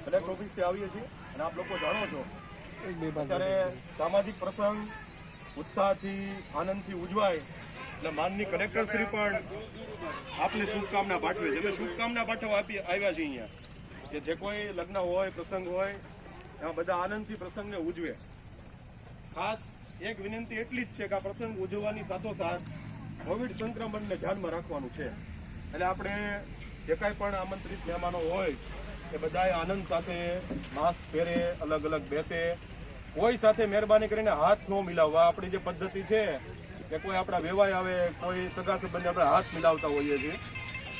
Collector ઓફિસથી આવીએ છીએ અને આપ લોકો જાણો છો અત્યારે સામાજિક પ્રસંગ ઉત્સાહથી આનંદથી ઉજવાય એટલે માનની કલેક્ટરશ્રી પણ આપને શુભકામના પાઠવે છે. અમે શુભકામના પાઠવવા આવ્યા છીએ અહીંયા કે જે કોઈ લગ્ન હોય પ્રસંગ હોય એમાં બધા આનંદથી પ્રસંગને ઉજવે. ખાસ એક વિનંતી એટલી જ છે કે આ પ્રસંગ ઉજવવાની સાથોસાથ કોવિડ સંક્રમણને ધ્યાનમાં રાખવાનું છે. એટલે આપણે જે કાંઈ પણ આમંત્રિત મહેમાનો હોય એ બધાએ આનંદ સાથે માસ્ક પહેરે, અલગ અલગ બેસે, કોઈ સાથે મહેરબાની કરીને હાથ ન મિલાવવા. આપણી જે પદ્ધતિ છે કે કોઈ આપણા વેવાય આવે, કોઈ સગા સંબંધી આપણે હાથ મિલાવતા હોઈએ છીએ,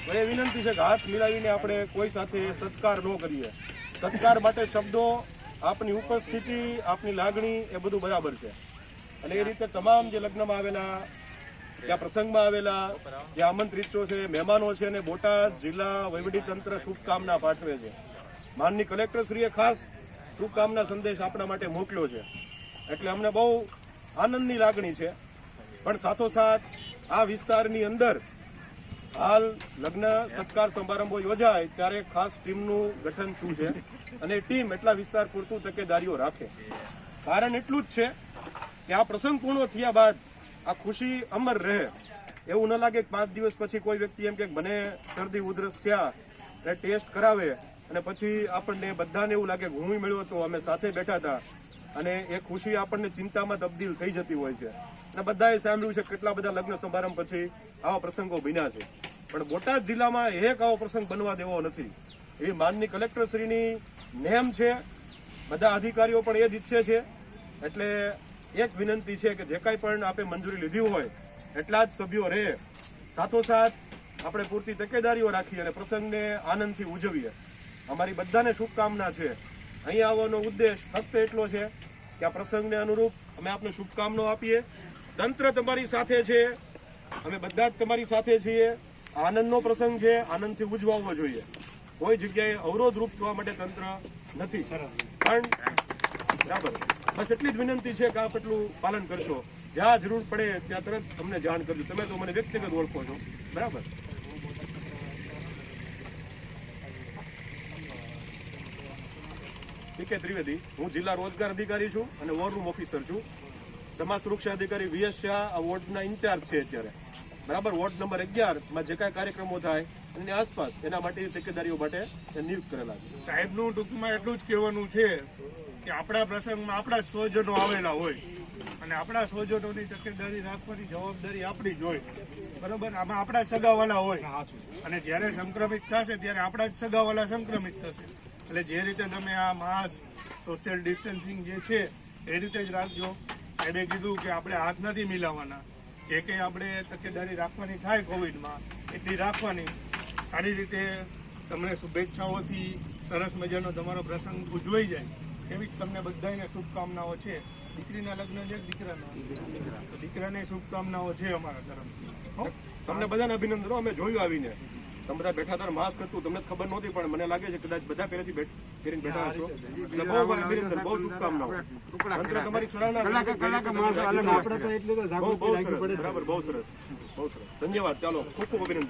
તો એ વિનંતી છે કે હાથ મિલાવીને આપણે કોઈ સાથે સત્કાર ન કરીએ. સત્કાર માટે શબ્દો, આપની ઉપસ્થિતિ, આપની લાગણી એ બધું બરાબર છે. અને એ રીતે તમામ જે લગ્નમાં આવેલા, જ્યાં પ્રસંગમાં આવેલા જે આમંત્રિતો છે, મહેમાનો છે, અને બોટાદ જિલ્લા વહીવટીતંત્ર શુભકામના પાઠવે છે. માનની કલેક્ટરશ્રીએ ખાસ શુભકામના સંદેશ આપણા માટે મોકલ્યો છે. એટલે અમને બહુ આનંદની લાગણી છે. પણ સાથોસાથ આ વિસ્તારની અંદર હાલ લગ્ન સત્કાર સમારંભો યોજાય ત્યારે ખાસ ટીમનું ગઠન થયું છે અને ટીમ એટલા વિસ્તાર પૂરતું તકેદારીઓ રાખે. કારણ એટલું જ છે કે આ પ્રસંગ પૂર્ણ થયા બાદ આ ખુશી અમર રહે. એવું ન લાગે કે 5 દિવસ પછી કોઈ વ્યક્તિ એમ કે મને શરદી ઉધરસ થયા એટલે ટેસ્ટ કરાવે અને પછી આપણને બધાને એવું લાગે હું મળ્યો હતો, અમે સાથે બેઠા હતા, અને એ ખુશી આપણને ચિંતામાં તબદીલ થઈ જતી હોય છે. અને બધાએ સાંભળ્યું છે કેટલા બધા લગ્ન સમારંભ પછી આવા પ્રસંગો બન્યા છે. પણ બોટાદ જિલ્લામાં એક આવો પ્રસંગ બનવા દેવો નથી એવી માનની કલેક્ટરશ્રીની નેમ છે. બધા અધિકારીઓ પણ એ જ ઈચ્છે છે. એટલે એક વિનંતી છે કે જે કાંઈ પણ આપે મંજૂરી લીધી હોય એટલા જ સભ્યો રહે. સાથોસાથ આપણે પૂરતી તકેદારીઓ રાખીએ અને પ્રસંગને આનંદથી ઉજવીએ. અમારી બધાને શુભકામના છે. અહીં આવવાનો ઉદ્દેશ ફક્ત એટલો છે કે આ પ્રસંગને અનુરૂપ અમે આપને શુભકામનાઓ આપીએ. તંત્ર તમારી સાથે છે, અમે બધા જ તમારી સાથે છીએ. આનંદનો પ્રસંગ છે, આનંદથી ઉજવાવો જોઈએ. કોઈ જગ્યાએ અવરોધરૂપ થવા માટે તંત્ર નથી. પણ બરાબર, બસ એટલી જ વિનંતી છે કે આપ એટલું પાલન કરશો. જ્યાં જરૂર પડે ત્યાં તરત અમને જાણ કરજો. તમે તો મને વ્યક્તિગત ઓળખો છો, બરાબર? પીકે ત્રિવેદી, હું જિલ્લા રોજગાર અધિકારી છું અને વોર રૂમ ઓફિસર છું. સમાજ સુરક્ષા અધિકારી વીએસ શાહ આ વોર્ડના ઇન્ચાર્જ છે અત્યારે, બરાબર. વોર્ડ નંબર 11માં જે કાંઈ કાર્યક્રમો થાય એની આસપાસ એના માટેની તકેદારીઓ માટે નિયુક્ત કરેલા છે. સાહેબનું ટૂંકમાં એટલું જ કહેવાનું છે કે આપણા પ્રસંગમાં આપણા સ્વજનો આવેલા હોય અને આપણા સ્વજનોની તકેદારી રાખવાની જવાબદારી આપણી જ હોય, બરોબર. આમાં આપણા જ સગાવાલા હોય અને જ્યારે સંક્રમિત થશે ત્યારે આપણા જ સગાવાલા સંક્રમિત થશે. એટલે જે રીતે તમે આ માસ્ક, સોશિયલ ડિસ્ટન્સિંગ જે છે એ રીતે જ રાખજો. સાહેબે કીધું કે આપણે હાથ નથી મિલાવવાના. જે કંઈ આપણે તકેદારી રાખવાની થાય કોવિડમાં એટલી રાખવાની. સારી રીતે તમને શુભેચ્છાઓથી સરસ મજાનો તમારો પ્રસંગ ઉજવાઈ જાય એવી જ તમને બધાને શુભકામનાઓ છે. દીકરીના લગ્ન છે, દીકરાને શુભકામનાઓ છે અમારા તરફથી. તમને બધાને અભિનંદનો. અમે જોયું આવીને તમે બધા બેઠા હતા, માસ્ક હતું, તમને ખબર નહોતી, પણ મને લાગે છે કદાચ બધા પહેલેથી કરીને બેઠા હશો. એટલે બહુ અભિનંદન, બહુ શુભકામનાઓ. તંત્ર તમારી સરાહના કરે છે. બહુ સરસ, બરાબર, બહુ સરસ, બહુ સરસ. ધન્યવાદ. ચાલો, ખૂબ ખૂબ અભિનંદન.